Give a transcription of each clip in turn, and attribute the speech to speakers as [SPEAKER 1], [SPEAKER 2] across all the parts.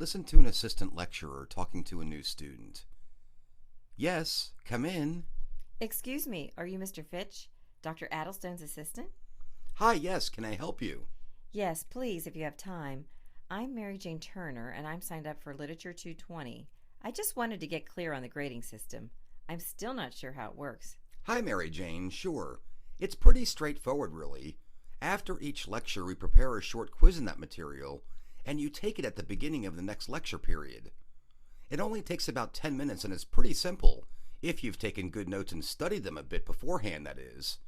[SPEAKER 1] Listen to an assistant lecturer talking to a new student. Yes, come in.
[SPEAKER 2] Excuse me, are you Mr. Fitch, Dr. Addlestone's assistant?
[SPEAKER 1] Hi, yes, can I help you?
[SPEAKER 2] Yes, please, if you have time. I'm Mary Jane Turner, and I'm signed up for Literature 220. I just wanted to get clear on the grading system. I'm still not sure how it works.
[SPEAKER 1] Hi, Mary Jane, sure. It's pretty straightforward, really. After each lecture, we prepare a short quiz in that material, and you take it at the beginning of the next lecture period. It only takes about 10 minutes and is pretty simple, if you've taken good notes and studied them a bit beforehand, that is.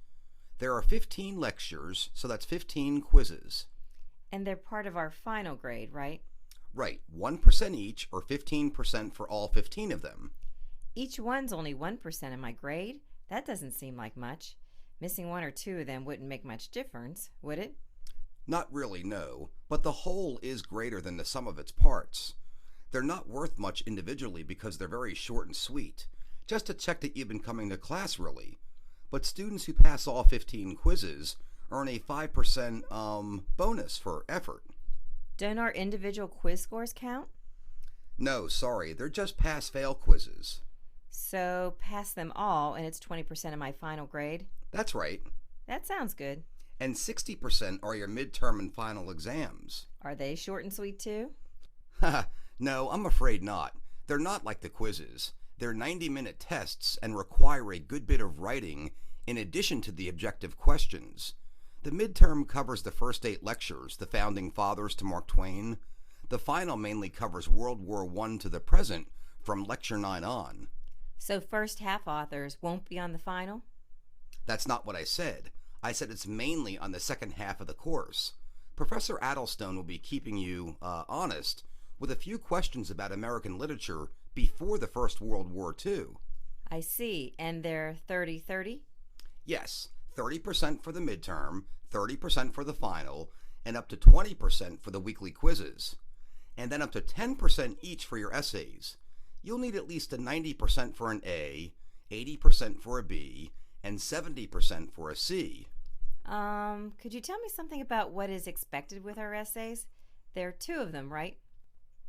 [SPEAKER 1] There are 15 lectures, so that's 15 quizzes.
[SPEAKER 2] And they're part of our final grade, right?
[SPEAKER 1] Right, 1% each, or 15% for all 15 of them.
[SPEAKER 2] Each one's only 1% of my grade? That doesn't seem like much. Missing one or two of them wouldn't make much difference, would it?
[SPEAKER 1] Not really, no, but the whole is greater than the sum of its parts. They're not worth much individually because they're very short and sweet, just to check that you've been coming to class, really. But students who pass all 15 quizzes earn a 5% bonus for effort.
[SPEAKER 2] Don't our individual quiz scores count?
[SPEAKER 1] No, sorry, they're just pass-fail quizzes.
[SPEAKER 2] So pass them all and it's 20% of my final grade?
[SPEAKER 1] That's right.
[SPEAKER 2] That sounds good.
[SPEAKER 1] And 60% are your midterm and final exams.
[SPEAKER 2] Are they short and sweet too?
[SPEAKER 1] Haha, no, I'm afraid not. They're not like the quizzes. They're 90-minute tests and require a good bit of writing in addition to the objective questions. The midterm covers the first 8 lectures, the Founding Fathers to Mark Twain. The final mainly covers World War I to the present, from Lecture 9 on.
[SPEAKER 2] So first half authors won't be on the final?
[SPEAKER 1] That's not what I said. I said it's mainly on the second half of the course. Professor Addlestone will be keeping you honest with a few questions about American literature before the First World War II.
[SPEAKER 2] I see. And they're 30-30?
[SPEAKER 1] Yes, 30% for the midterm, 30% for the final, and up to 20% for the weekly quizzes. And then up to 10% each for your essays. You'll need at least a 90% for an A, 80% for a B, and 70% for a C.
[SPEAKER 2] Could you tell me something about what is expected with our essays? There are 2 of them, right?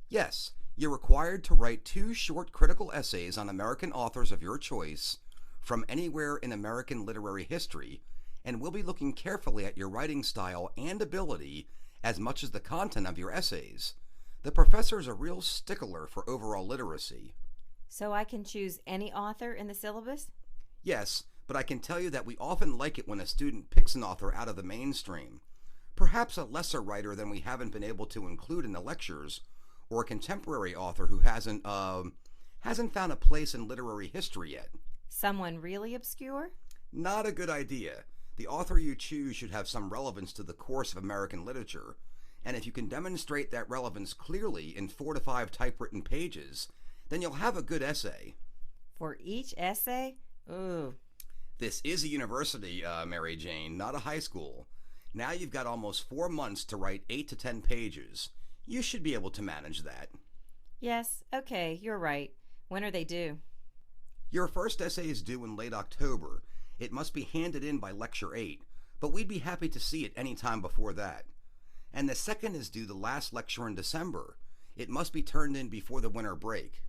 [SPEAKER 1] Yes, you're required to write 2 short critical essays on American authors of your choice from anywhere in American literary history, and we'll be looking carefully at your writing style and ability as much as the content of your essays. The professor's a real stickler for overall literacy.
[SPEAKER 2] So I can choose any author in the syllabus?
[SPEAKER 1] Yes, but I can tell you that we often like it when a student picks an author out of the mainstream. Perhaps a lesser writer than we haven't been able to include in the lectures, or a contemporary author who hasn't found a place in literary history yet.
[SPEAKER 2] Someone really obscure?
[SPEAKER 1] Not a good idea. The author you choose should have some relevance to the course of American literature, and if you can demonstrate that relevance clearly in 4 to 5 typewritten pages, then you'll have a good essay.
[SPEAKER 2] For each essay? Ooh.
[SPEAKER 1] This is a university, Mary Jane, not a high school. Now you've got almost 4 months to write 8 to 10 pages. You should be able to manage that.
[SPEAKER 2] Yes, okay, you're right. When are they due?
[SPEAKER 1] Your first essay is due in late October. It must be handed in by Lecture 8, but we'd be happy to see it any time before that. And the second is due the last lecture in December. It must be turned in before the winter break.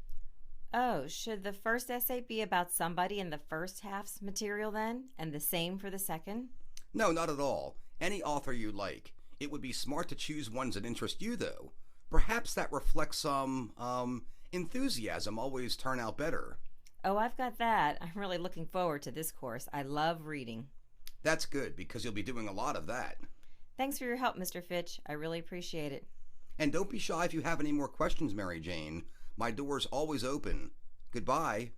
[SPEAKER 2] Oh, should the first essay be about somebody in the first half's material then, and the same for the second?
[SPEAKER 1] No, not at all. Any author you like. It would be smart to choose ones that interest you, though. Perhaps that reflects some, enthusiasm always turn out better.
[SPEAKER 2] Oh, I've got that. I'm really looking forward to this course. I love reading.
[SPEAKER 1] That's good, because you'll be doing a lot of that.
[SPEAKER 2] Thanks for your help, Mr. Fitch. I really appreciate it.
[SPEAKER 1] And don't be shy if you have any more questions, Mary Jane. My door's always open. Goodbye.